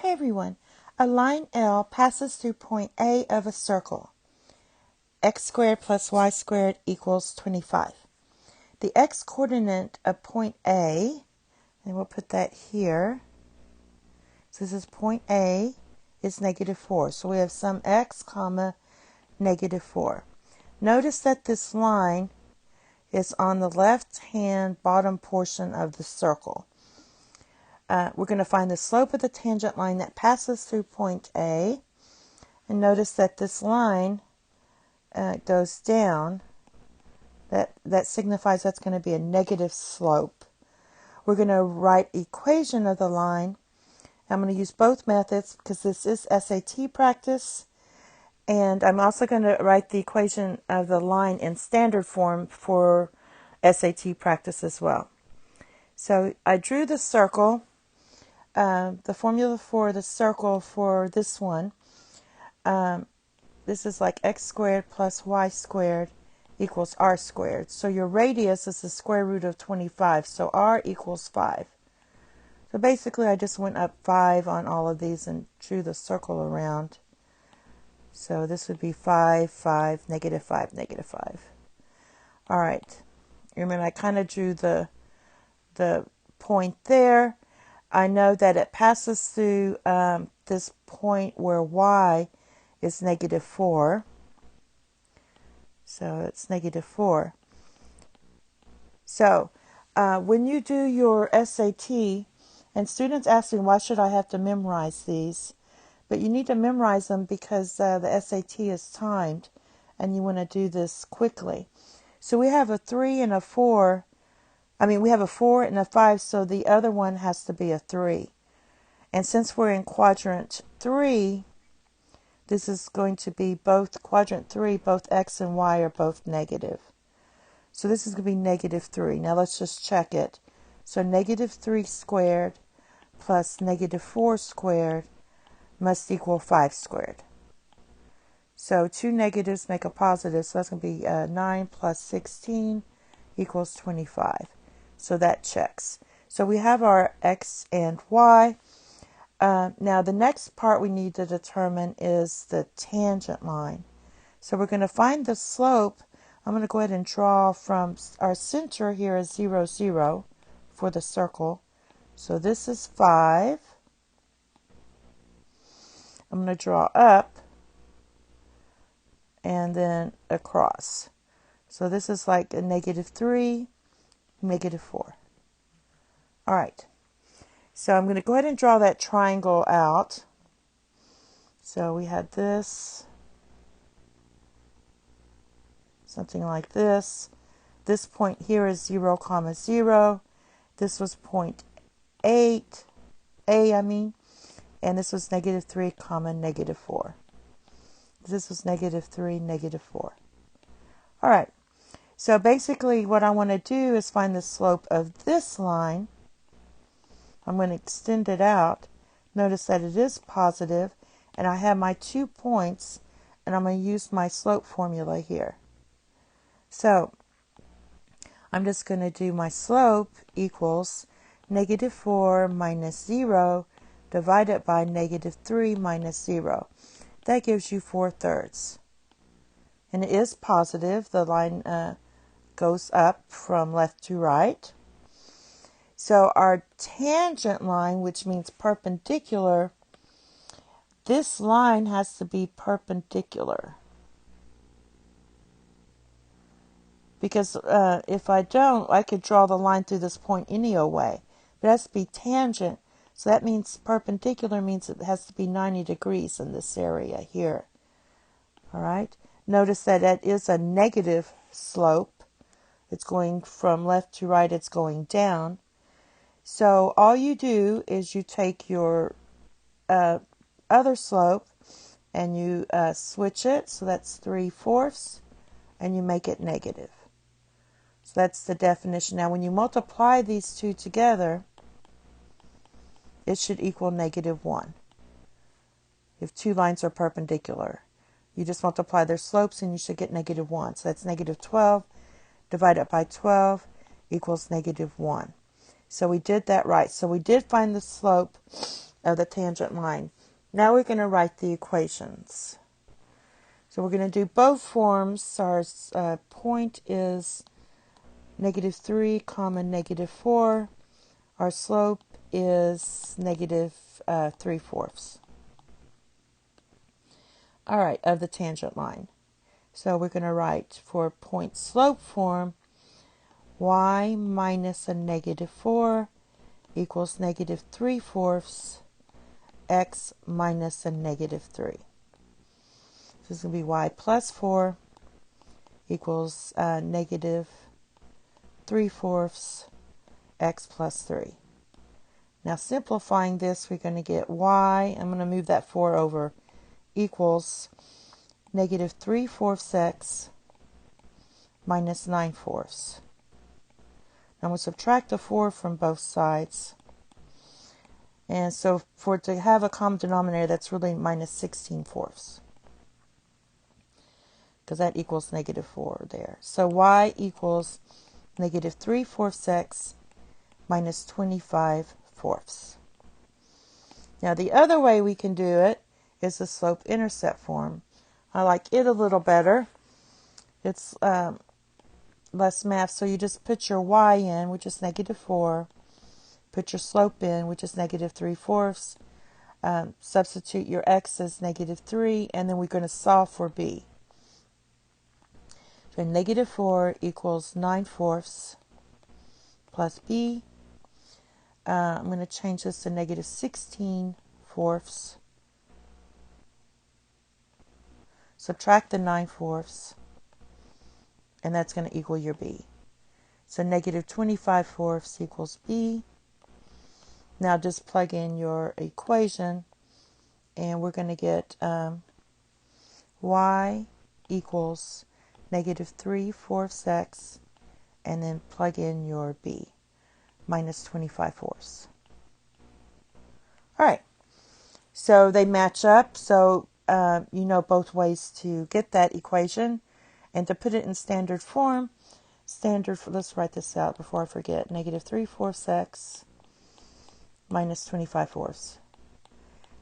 Hey everyone, a line L passes through point A of a circle. X squared plus y squared equals 25. The x coordinate of point A, and we'll put that here. So this is point A, is negative 4. So we have some x comma negative 4. Notice that this line is on the left-hand bottom portion of the circle. We're going to find the slope of the tangent line that passes through point A. And notice that this line goes down. That signifies that's going to be a negative slope. We're going to write equation of the line. I'm going to use both methods because this is SAT practice. And I'm also going to write the equation of the line in standard form for SAT practice as well. So I drew the circle. The formula for the circle for this one, this is like x squared plus y squared equals r squared. So your radius is the square root of 25, so r equals 5. So basically I just went up 5 on all of these and drew the circle around. So this would be 5, 5, negative 5, negative 5. All right. Remember I kind of drew the point there. I know that it passes through this point where y is negative 4. So it's negative 4. So when you do your SAT, and students ask me, why should I have to memorize these? But you need to memorize them because the SAT is timed, and you want to do this quickly. So we have a 3 and a 4. We have a 4 and a 5, so the other one has to be a 3. And since we're in quadrant 3, this is going to be both quadrant 3, both x and y are both negative. So this is going to be negative 3. Now let's just check it. So negative 3 squared plus negative 4 squared must equal 5 squared. So two negatives make a positive, so that's going to be 9 plus 16 equals 25. So that checks. So we have our x and y. Now the next part we need to determine is the tangent line. So we're going to find the slope. I'm going to go ahead and draw from our center here is 0, 0 for the circle. So this is 5. I'm going to draw up and then across. So this is like a negative 3, negative 4. All right. So I'm going to go ahead and draw that triangle out. So we had this, something like this. This point here is 0, 0. This was point 8, and this was negative 3, negative 4. This was negative 3, negative 4. All right. So basically what I want to do is find the slope of this line. I'm going to extend it out. Notice that it is positive, and I have my 2 points, and I'm going to use my slope formula here. So I'm just going to do my slope equals negative 4 minus 0 divided by negative 3 minus 0. That gives you 4/3. And it is positive. The line goes up from left to right. So our tangent line, which means perpendicular, this line has to be perpendicular. Because if I don't, I could draw the line through this point any old way. But it has to be tangent. So that means perpendicular means it has to be 90 degrees in this area here. All right. Notice that that is a negative slope. It's going from left to right. It's going down. So all you do is you take your other slope and you switch it. So that's 3/4, and you make it negative. So that's the definition. Now when you multiply these two together, it should equal negative 1. If two lines are perpendicular, you just multiply their slopes and you should get negative 1. So that's negative 12 divided by 12 equals negative 1. So we did that right. So we did find the slope of the tangent line. Now we're going to write the equations. So we're going to do both forms. Our point is -3, -4. Our slope is -3/4. All right, of the tangent line. So we're going to write for point slope form, y minus a -4 equals -3/4 x minus a -3. So this is going to be y plus 4 equals -3/4 x plus 3. Now simplifying this, we're going to get y, I'm going to move that 4 over, equals -3/4 x minus 9/4. Now we'll subtract the 4 from both sides. And so for it to have a common denominator, that's really minus 16/4. Because that equals -4 there. So y equals -3/4 x minus 25/4. Now the other way we can do it is the slope-intercept form. I like it a little better. It's less math, so you just put your y in, which is -4. Put your slope in, which is -3/4. Substitute your x as -3, and then we're going to solve for b. So -4 equals 9/4 plus b. I'm going to change this to -16/4. Subtract the 9/4, and that's going to equal your b. So -25/4 equals b. Now just plug in your equation, and we're going to get y equals -3/4 x, and then plug in your b, minus 25/4. All right, so they match up. So you know both ways to get that equation, and to put it in standard form. Let's write this out before I forget. -3/4 x minus 25/4.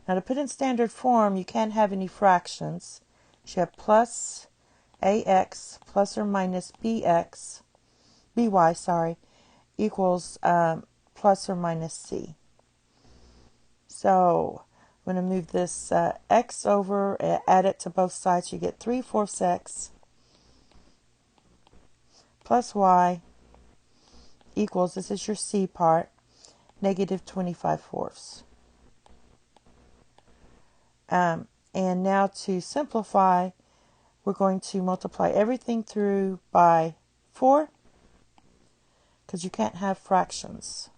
Now to put in standard form, you can't have any fractions. You have plus ax plus or minus by, equals plus or minus c. So I'm going to move this x over, add it to both sides. You get 3/4 x plus y equals, this is your c part, -25/4. And now to simplify, we're going to multiply everything through by 4, because you can't have fractions.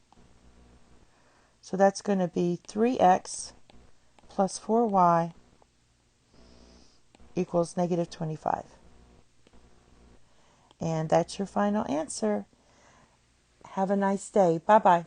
So that's going to be 3x plus 4y equals -25. And that's your final answer. Have a nice day. Bye-bye.